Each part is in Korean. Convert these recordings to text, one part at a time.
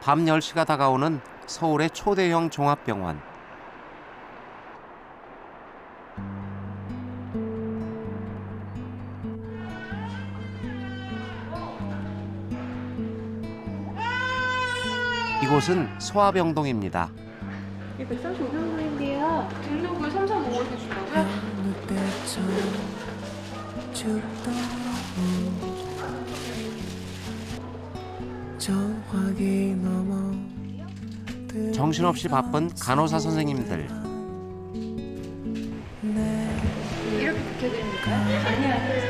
밤 10시가 다가오는 서울의 초대형 종합병원. 이곳은 소아병동입니다. 이게 135병동인데요. 등록을 335에서 주라고요? 정신없이 바쁜 간호사 선생님들. 이렇게 비켜드립니까? 아니야. 왜?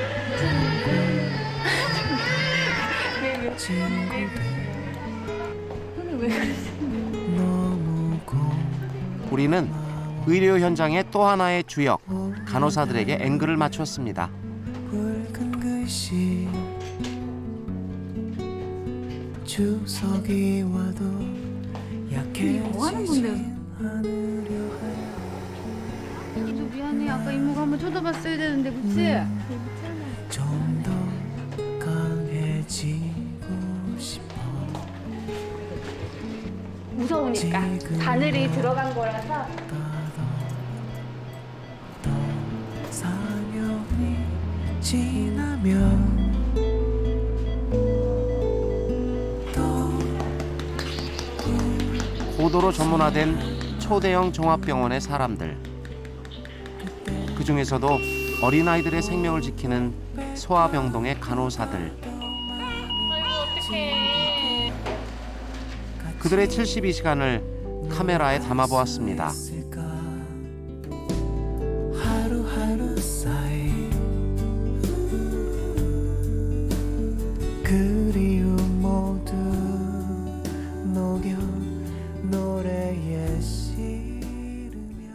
손을 왜 그러세요? 우리는 의료 현장의 또 하나의 주역, 간호사들에게 앵글을 맞췄습니다. 주석이 와도 뭐 하는 건데? 이도 미안해. 아까 이모가 한번 쳐다봤어야 되는데, 그치? 좀 더 강해지고 싶어. 무서우니까. 바늘이 들어간 거라서. 또 4년이 지나면 고도로 전문화된 초대형 종합병원의 사람들. 그 중에서도 어린아이들의 생명을 지키는 소아병동의 간호사들. 그들의 72시간을 카메라에 담아보았습니다. 하루하루 쌓인 그리움 모두 녹여 노래에 실으며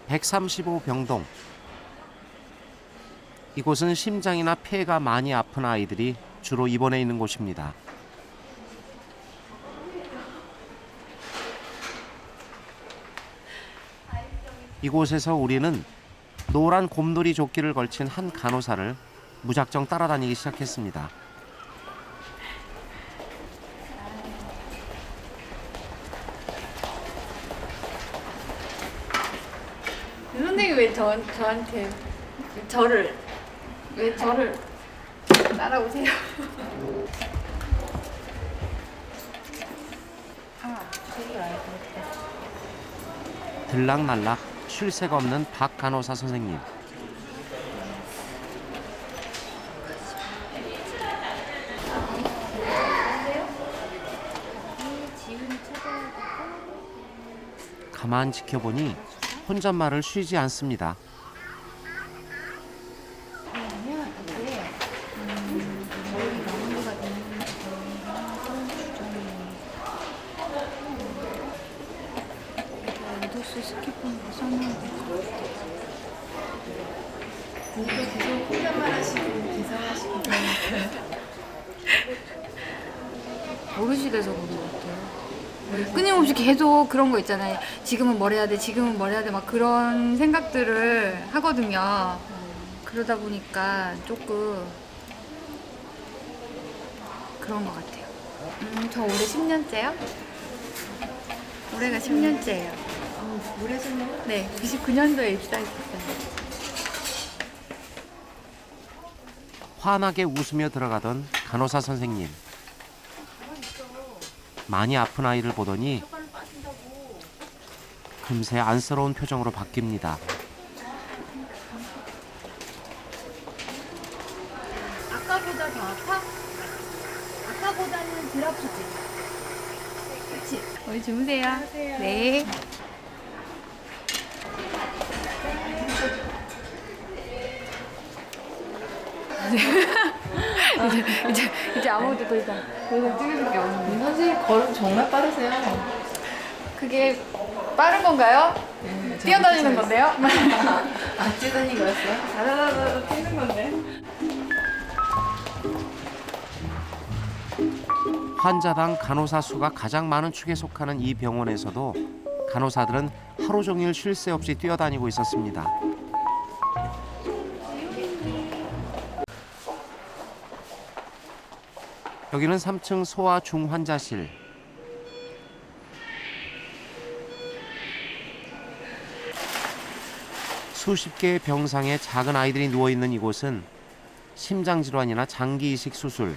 135병동. 이곳은 심장이나 폐가 많이 아픈 아이들이 주로 입원해 있는 곳입니다. 이곳에서 우리는 노란 곰돌이 조끼를 걸친 한 간호사를 무작정 따라다니기 시작했습니다. 선생님 왜 저한테 왜 저를 따라오세요? 들락날락 쉴 새가 없는 박 간호사 선생님. 가만 지켜보니 혼잣말을 쉬지 않습니다. 리더스 스키폰 써놔야 될것 같아. 계속 혼잣말 하시고 계산하시고 버릇이 돼서 그런 것 같아요. 끊임없이 계속 그런 거 있잖아요. 지금은 뭘 해야 돼, 지금은 뭘 해야 돼, 막 그런 생각들을 하거든요. 그러다 보니까 조금 그런 것 같아요. 저 올해 10년째요? 올해가 10년째예요. 올해 10년? 네, 99년도에 입사했었어요. 환하게 웃으며 들어가던 간호사 선생님. 많이 아픈 아이를 보더니 금세 안쓰러운 표정으로 바뀝니다. 아까보다 더 아파? 아까보다는 덜 아프지? 그치? 우리 주무세요. 네. 이제 아무것도 더 이상 찍을 게 없는데. 선생님 걸음 정말 빠르세요. 그게 빠른 건가요? 네, 뛰어다니는 건데요? 안 뛰다니고 왔어요? 다다다다 뛰는 건데. 환자당 간호사 수가 가장 많은 축에 속하는 이 병원에서도 간호사들은 하루 종일 쉴 새 없이 뛰어다니고 있었습니다. 여기는 3층 소아 중환자실. 수십 개의 병상에 작은 아이들이 누워있는 이곳은 심장질환이나 장기이식 수술,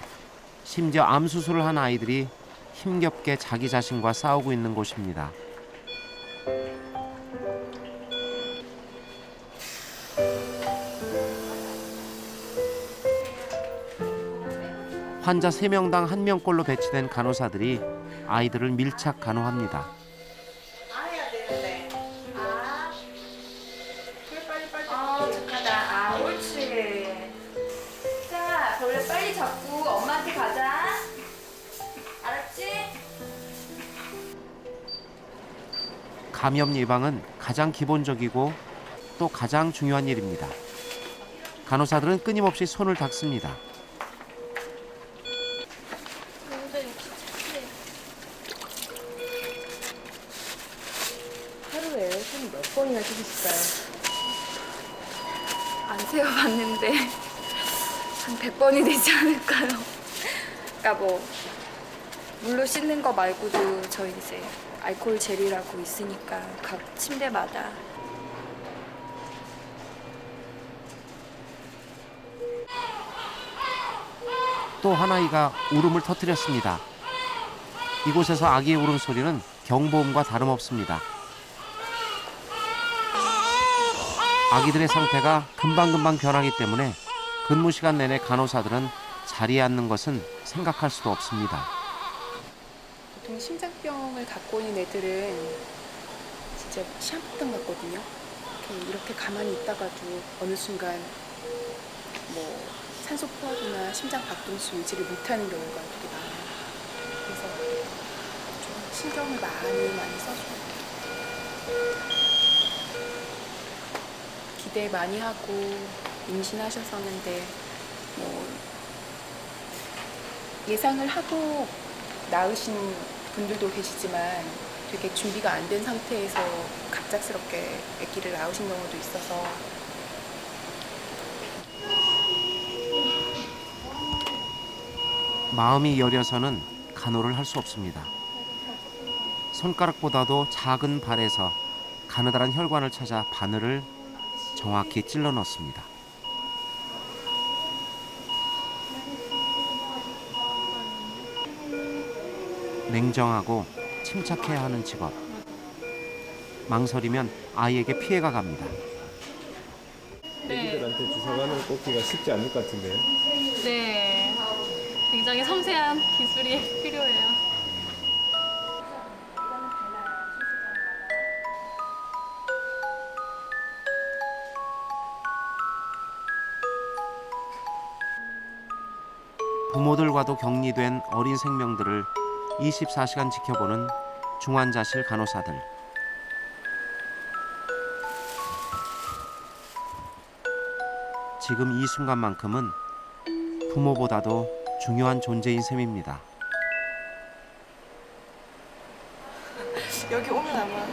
심지어 암 수술을 한 아이들이 힘겹게 자기 자신과 싸우고 있는 곳입니다. 환자 3명당 1명꼴로 배치된 간호사들이 아이들을 밀착 간호합니다. 착하다. 옳지. 자, 벌레 빨리 잡고 엄마한테 가자. 알았지? 감염 예방은 가장 기본적이고 또 가장 중요한 일입니다. 간호사들은 끊임없이 손을 닦습니다. 하루에 손 몇 번이나 씻으실까요? 안 세어봤는데 한 100번이 되지 않을까요? 그러니까 뭐 물로 씻는 거 말고도 저희 이제 알코올 젤이라고 있으니까 각 침대마다 또 한 아이가 울음을 터뜨렸습니다. 이곳에서 아기의 울음소리는 경보음과 다름없습니다. 아기들의 상태가 금방금방 변하기 때문에 근무 시간 내내 간호사들은 자리에 앉는 것은 생각할 수도 없습니다. 보통 심장병을 갖고 있는 애들은 진짜 시한폭탄 같거든요. 이렇게 가만히 있다가도 어느 순간 뭐 산소 포화도나 심장 박동수 유지를 못하는 경우가 되게 많아요. 그래서 좀 신경을 많이 써줘요. 기대 많이 하고 임신하셨었는데 뭐 예상을 하고 낳으신 분들도 계시지만 되게 준비가 안 된 상태에서 갑작스럽게 아기를 낳으신 경우도 있어서 마음이 여려서는 간호를 할 수 없습니다. 손가락보다도 작은 발에서 가느다란 혈관을 찾아 바늘을 정확히 찔러 넣습니다. 냉정하고 침착해야 하는 직업. 망설이면 아이에게 피해가 갑니다. 애기들한테 주사관을 꽂기가 쉽지 않을 것 같은데요. 네, 굉장히 섬세한 기술이 필요해요. 부모들과도 격리된 어린 생명들을 24시간 지켜보는 중환자실 간호사들. 지금 이 순간만큼은 부모보다도 중요한 존재인 셈입니다. 여기 오면 아마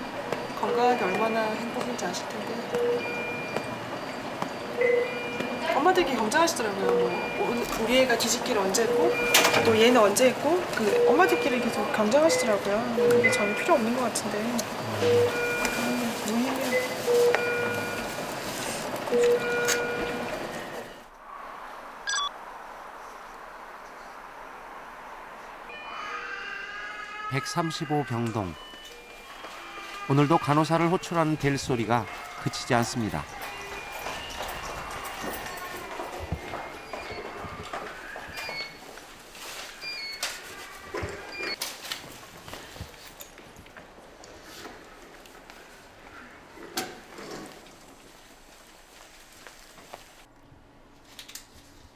건강하게 얼마나 행복인지 아실 텐데 엄마들이 걱정하시더라고요. 뭐 우리 애가 뒤집기를 언제 했고 또 얘는 언제 했고 그 엄마들끼리 계속 경쟁하시더라고요. 그게 전혀 필요 없는 것 같은데 너무 힘들어요. 135 병동. 오늘도 간호사를 호출하는 벨소리가 그치지 않습니다.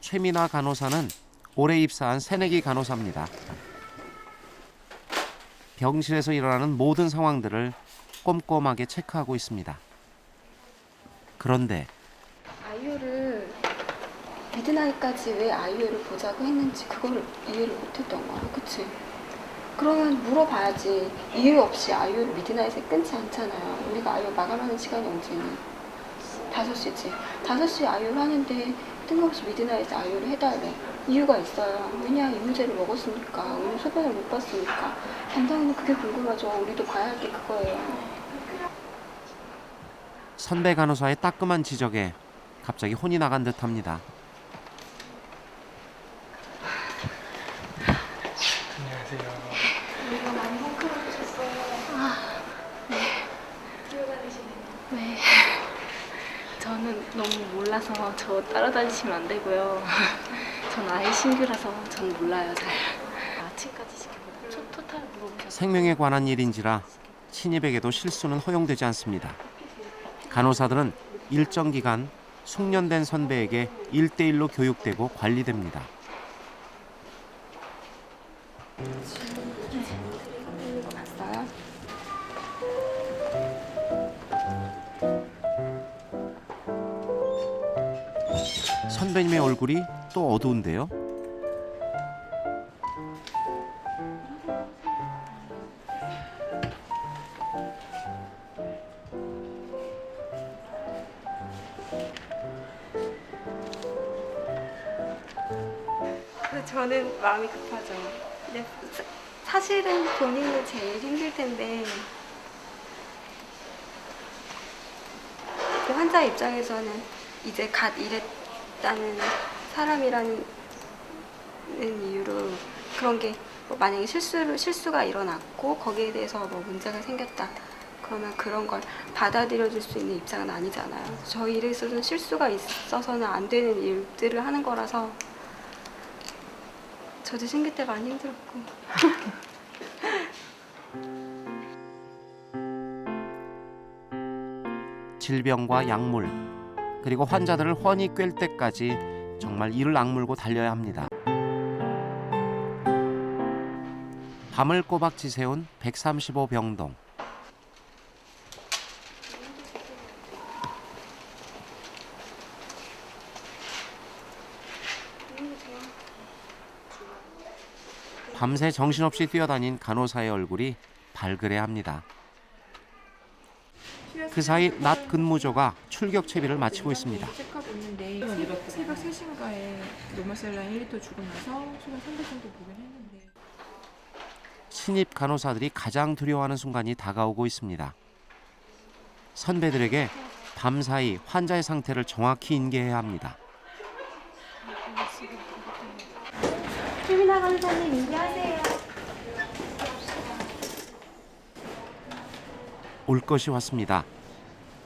최민아 간호사는 올해 입사한 새내기 간호사입니다. 병실에서 일어나는 모든 상황들을 꼼꼼하게 체크하고 있습니다. 그런데 아이유를 미드나잇까지 왜 아이유를 보자고 했는지 그거를 이해를 못했던 거야. 그치? 그러면 물어봐야지. 이유 없이 아이유를 미드나잇에 끊지 않잖아요. 우리가 아이유 마감하는 시간이 언제니? 5시지. 5시에 아이유를 하는데 뜬금없이 미드나잇에 아이유를 해달래. 이유가 있어요. 왜냐, 이무제를 먹었으니까. 우리 소변을 못 봤으니까. 담당은 그게 궁금하죠. 우리도 봐야 할 게 그거예요. 선배 간호사의 따끔한 지적에 갑자기 혼이 나간 듯합니다. 우리가 많이 헝클어지셨어요. 네. 저는 너무 몰라서 저 따라다니시면 안 되고요. 전 아예 신규라서 전 몰라요, 잘. 아침까지 시켜요. 토탈 물어보셨어요. 생명에 관한 일인지라 신입에게도 실수는 허용되지 않습니다. 간호사들은 일정 기간 숙련된 선배에게 1대1로 교육되고 관리됩니다. 봤어요? 선배님의 얼굴이 또 어두운데요. 저는 마음이 급하죠. 근데 사실은 본인이 제일 힘들 텐데 그 환자 입장에서는 이제 갓 일했다는 사람이라는 이유로 그런 게 뭐 만약에 실수가 일어났고 거기에 대해서 뭐 문제가 생겼다 그러면 그런 걸 받아들여줄 수 있는 입장은 아니잖아요. 저희 일에 있어서는 실수가 있어서는 안 되는 일들을 하는 거라서 저도 신규 때 많이 힘들었고. 질병과 약물, 그리고 환자들을 훤히 꿰을 때까지 정말 이를 악물고 달려야 합니다. 밤을 꼬박 지새운 135 병동. 밤새 정신없이 뛰어다닌 간호사의 얼굴이 발그레합니다. 그 사이 낮 근무조가 출격 채비를 마치고 있습니다. 체크업 있는데 새벽 3시인가에 노멀셀라인 1리터 주고 나서 수면 3배 정도 보긴 했는데 신입 간호사들이 가장 두려워하는 순간이 다가오고 있습니다. 선배들에게 밤사이 환자의 상태를 정확히 인계해야 합니다. 최민아 간호사님 인계하세요. 올 것이 왔습니다.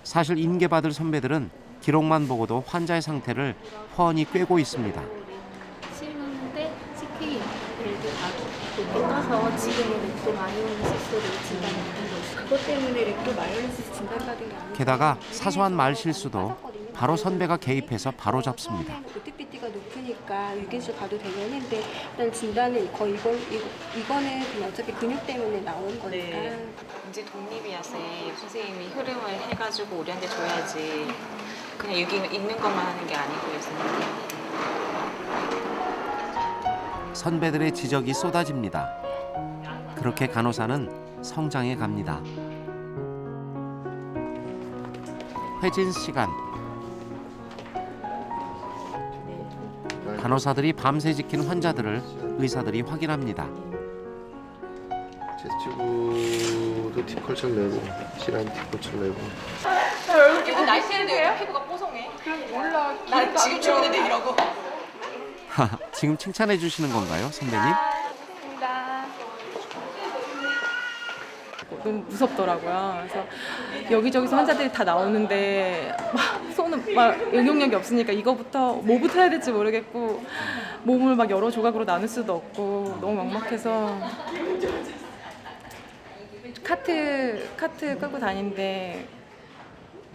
사실 인계받을 선배들은 기록만 보고도 환자의 상태를 훤히 꿰고 있습니다. 심한데 CK 렐도 다 높게 떠서 지금은 렉도 마이오니시스로 진단받은 거죠. 그것 때문에 렉도 마이오니시스 진단받은 게 아니고 게다가 사소한 말 실수도 바로 선배가 개입해서 바로 잡습니다. OTPT가 높으니까 유기실 가도 되긴 했는데 일단 진단은 거의 이거는 그냥 어차피 근육 때문에 나온 거니까. 네. 이제 독립이야 쌤. 선생님이 흐름을 해가지고 우리한테 줘야지. 그냥 읽는 것만 하는 게 아니고요 선생님. 선배들의 지적이 쏟아집니다. 그렇게 간호사는 성장해 갑니다. 회진 시간. 간호사들이 밤새 지킨 환자들을 의사들이 확인합니다. 체스튜브도 팁컬처 내고 실한 팁컬처 내고. 이거 날씨인데 왜 피부가 뽀송해? 몰라. 나 지금 출근했는데 이러고. 지금 칭찬해 주시는 건가요, 선배님? 너무 무섭더라고요. 그래서 여기저기서 환자들이 다 나오는데 막 손은 막 응용력이 없으니까 이거부터 뭐부터 해야 될지 모르겠고 몸을 막 여러 조각으로 나눌 수도 없고 너무 막막해서 카트 끌고 다니는데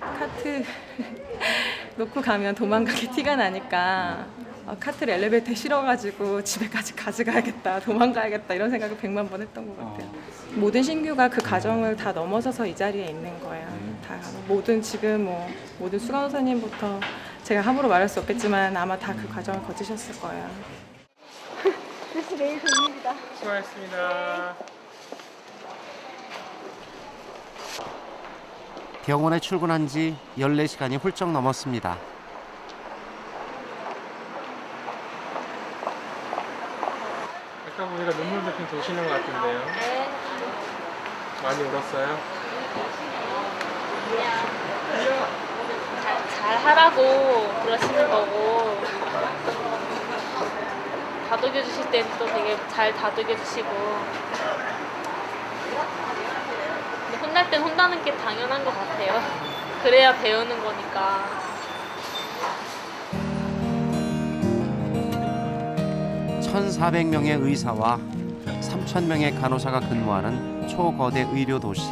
카트 놓고 가면 도망가게 티가 나니까 카트를 엘리베이터에 실어가지고 집에까지 가져가야겠다, 도망가야겠다 이런 생각을 100만 번 했던 것 같아요. 모든 신규가 그 과정을 다 넘어서서 이 자리에 있는 거야. 다 모든 지금 모든 수간호사님부터 제가 함부로 말할 수 없겠지만 아마 다 그 과정을 거치셨을 거예요. 내일 돌립니다. 수고하셨습니다. 병원에 출근한 지 14시간이 훌쩍 넘었습니다. 아까 보니까 눈물 좀 도시는 것 같은데요. 네. 많이 울었어요? 잘 하라고 그러시는 거고, 다독여 주실 때는 또 되게 잘 다독여 주시고, 근데 혼날 땐 혼나는 게 당연한 것 같아요. 그래야 배우는 거니까. 1,400명의 의사와 3,000명의 간호사가 근무하는 초거대 의료 도시.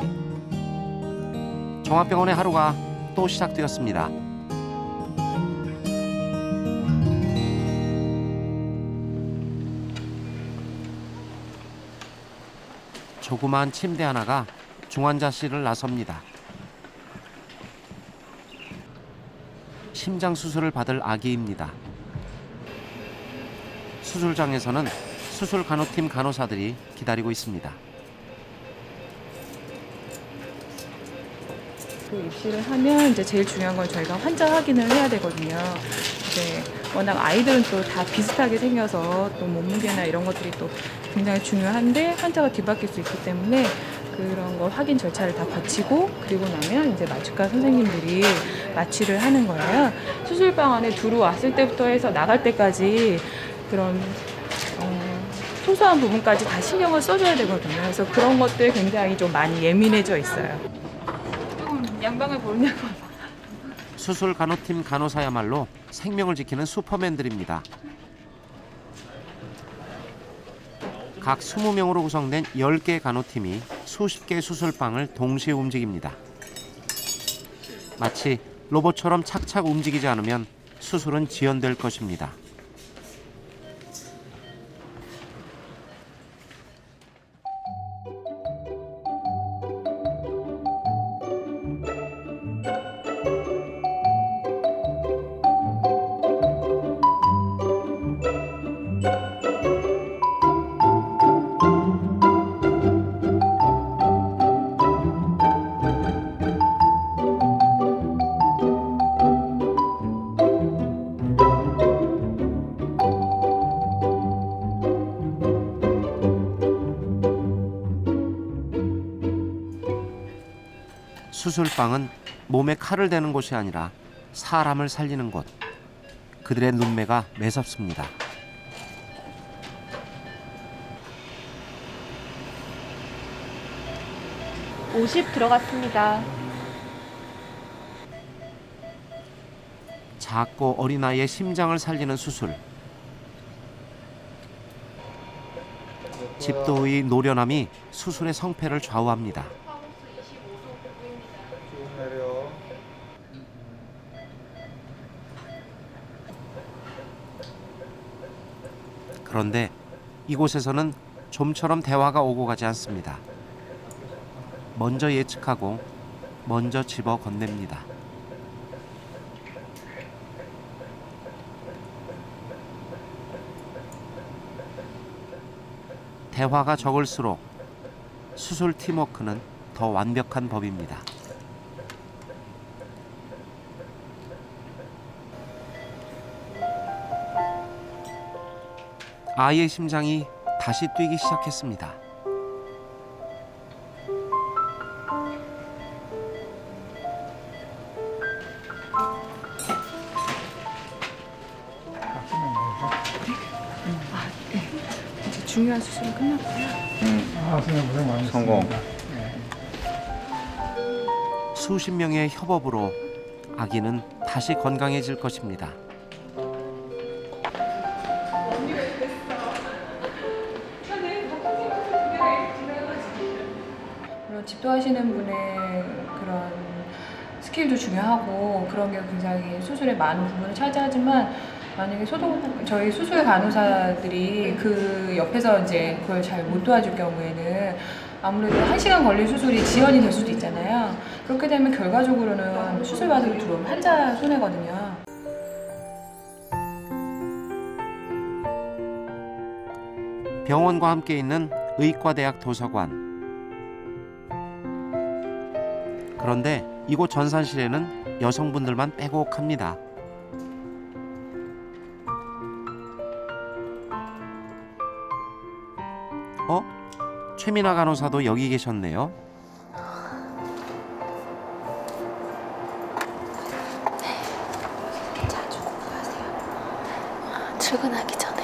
종합병원의 하루가 또 시작되었습니다. 조그마한 침대 하나가 중환자실을 나섭니다. 심장 수술을 받을 아기입니다. 수술장에서는 수술 간호팀 간호사들이 기다리고 있습니다. 그 입시를 하면 이제 제일 중요한 건 저희가 환자 확인을 해야 되거든요. 이제 워낙 아이들은 또 다 비슷하게 생겨서 또 몸무게나 이런 것들이 또 굉장히 중요한데 환자가 뒤바뀔 수 있기 때문에 그런 거 확인 절차를 다 거치고 그리고 나면 이제 마취과 선생님들이 마취를 하는 거예요. 수술방 안에 들어왔을 때부터 해서 나갈 때까지 그런 소소한 부분까지 다 신경을 써줘야 되거든요. 그래서 그런 것들 굉장히 좀 많이 예민해져 있어요. 조금 양방을 보느냐고. 수술 간호팀 간호사야말로 생명을 지키는 슈퍼맨들입니다. 각 20명으로 구성된 10개 간호팀이 수십 개의 수술방을 동시에 움직입니다. 마치 로봇처럼 착착 움직이지 않으면 수술은 지연될 것입니다. 수술방은 몸에 칼을 대는 곳이 아니라 사람을 살리는 곳. 그들의 눈매가 매섭습니다. (50) 들어갔습니다. 작고 어린아이의 심장을 살리는 수술. 집도의 노련함이 수술의 성패를 좌우합니다. 그런데 이곳에서는 좀처럼 대화가 오고 가지 않습니다. 먼저 예측하고 먼저 집어 건넵니다. 대화가 적을수록 수술 팀워크는 더 완벽한 법입니다. 아이의 심장이 다시 뛰기 시작했습니다. 이제 중요한 수술은 끝났고요. 선생님 고생 많으셨습니다. 성공. 수십 명의 협업으로 아기는 다시 건강해질 것입니다. 물론 집도하시는 분의 그런 스킬도 중요하고 그런 게 굉장히 수술에 많은 부분을 차지하지만 만약에 저희 수술 간호사들이 그 옆에서 이제 그걸 잘 못 도와줄 경우에는 아무래도 1시간 걸릴 수술이 지연이 될 수도 있잖아요. 그렇게 되면 결과적으로는 수술 받으러 들어오면 환자 손해거든요. 병원과 함께 있는 의과대학 도서관. 그런데 이곳 전산실에는 여성분들만 빼곡합니다. 최민아 간호사도 여기 계셨네요. 자주 공부하세요. 출근하기 전에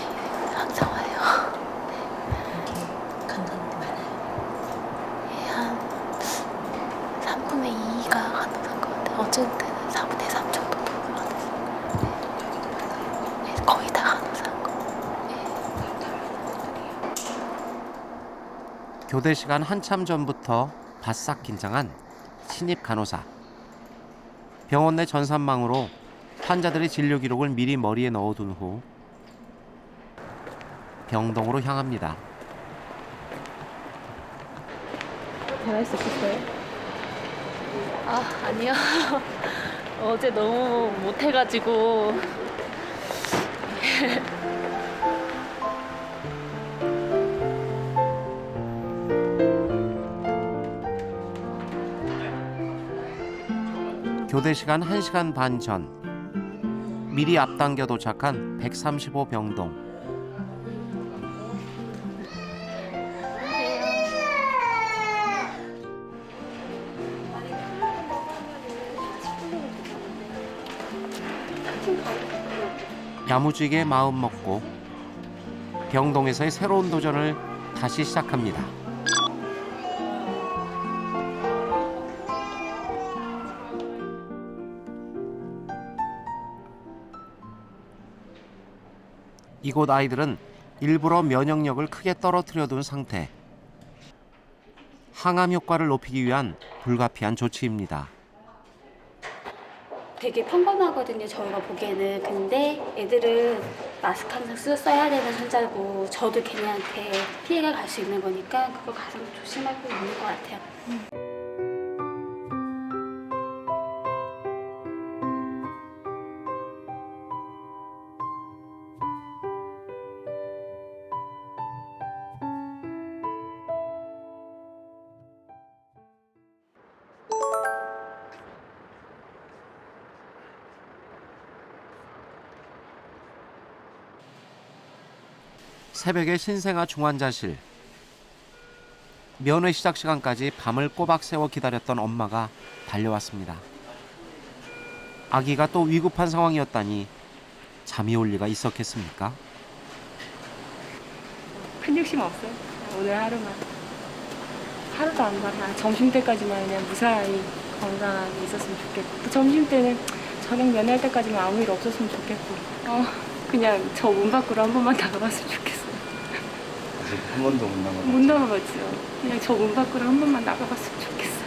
항상 와요. 네. 간호사님들 많아요? 예, 한 3분의 2가 간호사인 것 같아요. 어쩔 때는 4분의 3 정도 보는 것 같아요. 네. 네, 거의 다 간호사인 거. 교대 시간 한참 전부터 바싹 긴장한 신입 간호사. 병원 내 전산망으로 환자들의 진료 기록을 미리 머리에 넣어둔 후 병동으로 향합니다. 잘할 수 있었어요? 아니요. 어제 너무 못해가지고. 교대 시간 1시간 반 전 미리 앞당겨 도착한 135 병동. 야무지게 마음 먹고 병동에서의 새로운 도전을 다시 시작합니다. 이곳 아이들은 일부러 면역력을 크게 떨어뜨려 둔 상태. 항암 효과를 높이기 위한 불가피한 조치입니다. 되게 평범하거든요, 저희가 보기에는. 근데 애들은 마스크 항상 써야 되는 환자고 저도 걔네한테 피해가 갈 수 있는 거니까 그걸 가장 조심하고 있는 것 같아요. 새벽에 신생아 중환자실. 면회 시작 시간까지 밤을 꼬박 새워 기다렸던 엄마가 달려왔습니다. 아기가 또 위급한 상황이었다니 잠이 올 리가 있었겠습니까? 큰 욕심 없어요. 오늘 하루만. 하루도 안 봐. 점심 때까지만 그냥 무사히 건강하게 있었으면 좋겠고. 또 점심 때는 저녁 면회할 때까지만 아무 일 없었으면 좋겠고. 그냥 저 문 밖으로 한 번만 나가봤으면 좋겠어요. 아직 한 번도 못 나가봤죠? 못 나가봤죠. 그냥 저 문 밖으로 한 번만 나가봤으면 좋겠어요.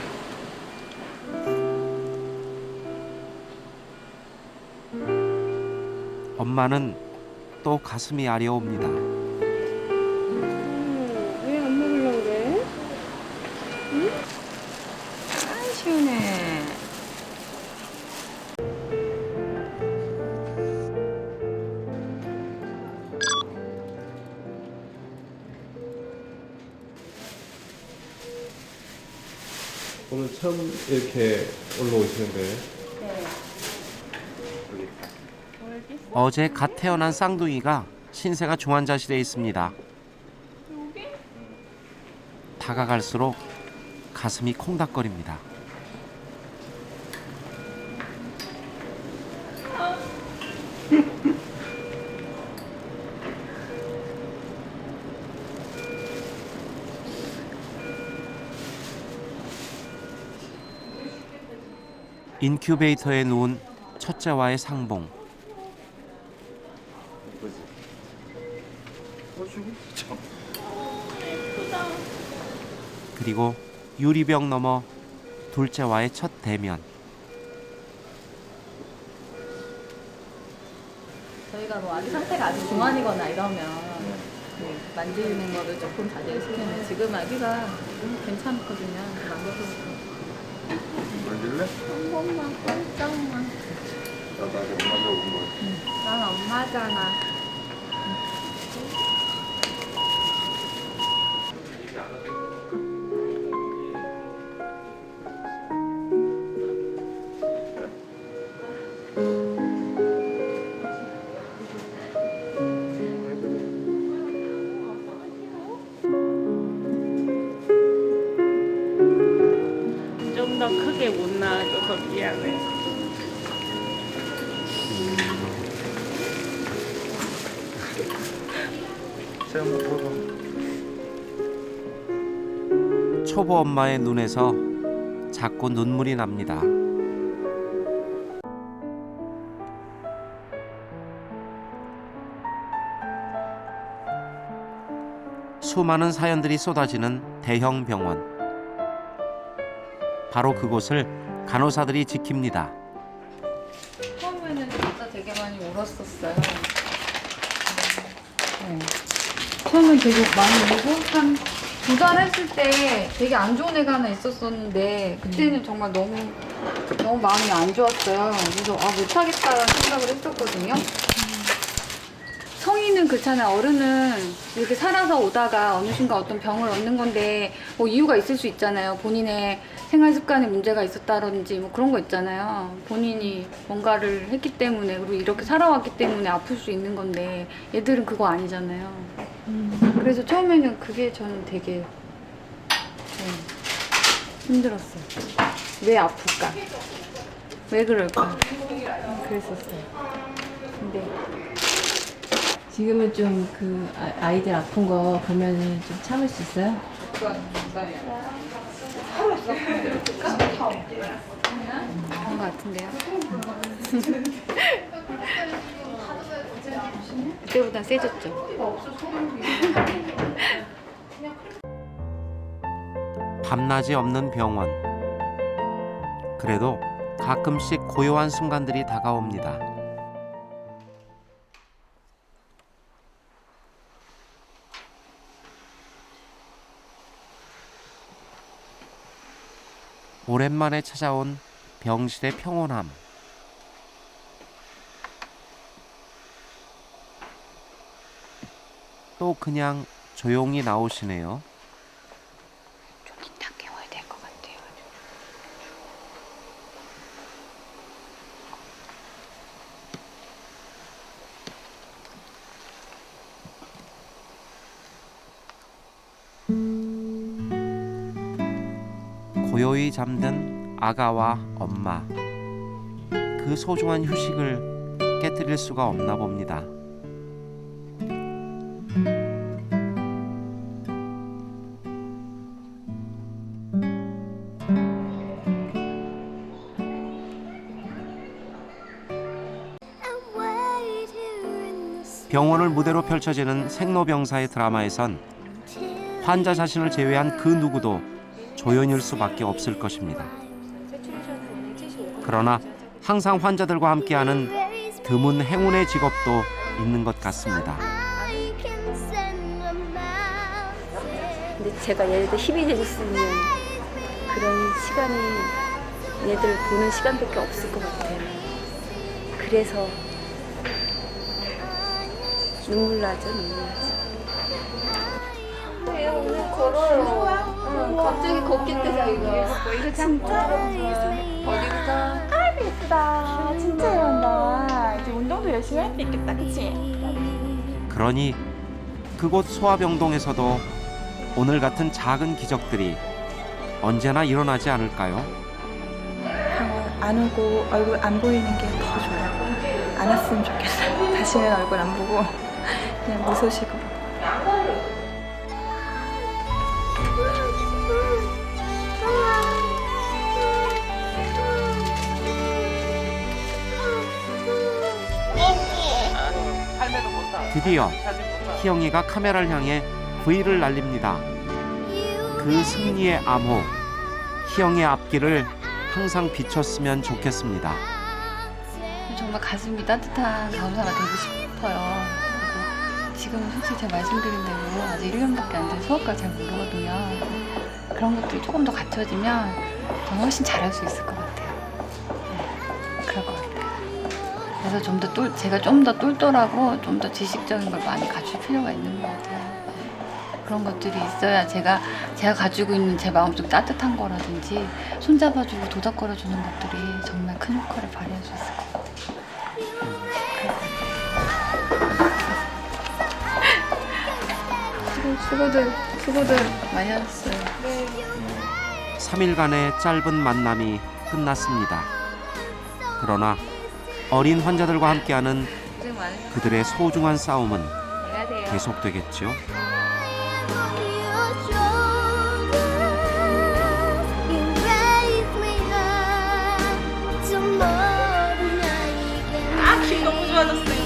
엄마는 또 가슴이 아려옵니다. 왜 안 먹으려고 그래? 응? 아, 시원해. 오늘 처음 이렇게 올라오시는 거예요? 네. 어제 갓 태어난 쌍둥이가 신생아 중환자실에 있습니다. 다가갈수록 가슴이 콩닥거립니다. 인큐베이터에 누운 첫째와의 상봉. 그리고 유리병 너머 둘째와의 첫 대면. 저희가 뭐 아기 상태가 아주 중환이거나 이러면 만지는 거를 조금 자제를 시키면 지금 아기가 괜찮거든요. 만져서 만질래? 한 번만 꼼짝만. 나도 아직 못 만져본 거 같아. 난 엄마잖아. 제가 한번 보고. 초보 엄마의 눈에서 자꾸 눈물이 납니다. 수많은 사연들이 쏟아지는 대형 병원. 바로 그곳을 간호사들이 지킵니다. 처음에는 진짜 되게 많이 울었었어요. 처음엔 되게 많이 울고 한 2달 했을 때 되게 안 좋은 애가 하나 있었었는데 그때는 정말 너무 마음이 안 좋았어요. 그래서 못하겠다는 생각을 했었거든요. 성인은 그렇잖아요. 어른은 이렇게 살아서 오다가 어느 순간 어떤 병을 얻는 건데 뭐 이유가 있을 수 있잖아요. 본인의 생활 습관에 문제가 있었다든지 뭐 그런 거 있잖아요. 본인이 뭔가를 했기 때문에 그리고 이렇게 살아왔기 때문에 아플 수 있는 건데 얘들은 그거 아니잖아요. 그래서 처음에는 그게 저는 되게 힘들었어요. 왜 아플까? 왜 그럴까? 그랬었어요. 근데 지금은 좀 그 아이들 아픈 거 보면은 좀 참을 수 있어요? 그런 것 같은데요. 그때보다 세졌죠. 밤낮이 없는 병원. 그래도 가끔씩 고요한 순간들이 다가옵니다. 오랜만에 찾아온 병실의 평온함. 또 그냥 조용히 나오시네요. 좀 이따 깨워야 될 것 같아요. 고요히 잠든 아가와 엄마. 그 소중한 휴식을 깨뜨릴 수가 없나 봅니다. 병원을 무대로 펼쳐지는 생로병사의 드라마에선 환자 자신을 제외한 그 누구도 조연일 수밖에 없을 것입니다. 그러나 항상 환자들과 함께하는 드문 행운의 직업도 있는 것 같습니다. 근데 제가 얘네들 힘이 될 수 있는 그런 시간이 얘네들 보는 시간밖에 없을 것 같아요. 그래서 눈물 나죠. 얘 오늘 걸어요. 갑자기 걷겠대서 이거 진짜 어디부터? 아이고 예쁘다. 진짜 잘한다. 이제 운동도 열심히 할 수 있겠다. 그치? 그러니 그곳 소아병동에서도 오늘 같은 작은 기적들이 언제나 일어나지 않을까요? 병원 안 오고 얼굴 안 보이는 게 더 좋아요. 안 왔으면 좋겠어요. 다시는 얼굴 안 보고 그냥 무소식으로. 드디어 희영이가 카메라를 향해 V를 날립니다. 그 승리의 암호, 희영의 앞길을 항상 비췄으면 좋겠습니다. 정말 가슴이 따뜻한 간호사가 되고 싶어요. 그리고 지금은 솔직히 제가 말씀드린 대로 아직 1년밖에 안 된 수업까지 잘 모르거든요. 그런 것들이 조금 더 갖춰지면 저는 훨씬 잘할 수 있을 것 같아요. 네, 그럴 것 같아요. 그래서 제가 좀 더 똘똘하고 좀 더 지식적인 걸 많이 갖출 필요가 있는 것 같아요. 네. 그런 것들이 있어야 제가 가지고 있는 제 마음속 따뜻한 거라든지 손잡아주고 도닥거려주는 것들이 정말 큰 효과를 발휘할 수 있을 것 같아요. 수고들 많이 하셨어요. 3일간의 짧은 만남이 끝났습니다. 그러나 어린 환자들과 함께하는 고생 많으셨어요. 그들의 소중한 싸움은 안녕하세요. 계속되겠죠. 아, 길 너무 좋아졌어요.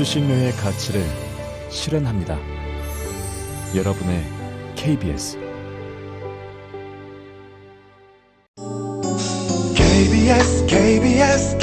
수신료의 가치를 실현합니다. 여러분의 KBS KBS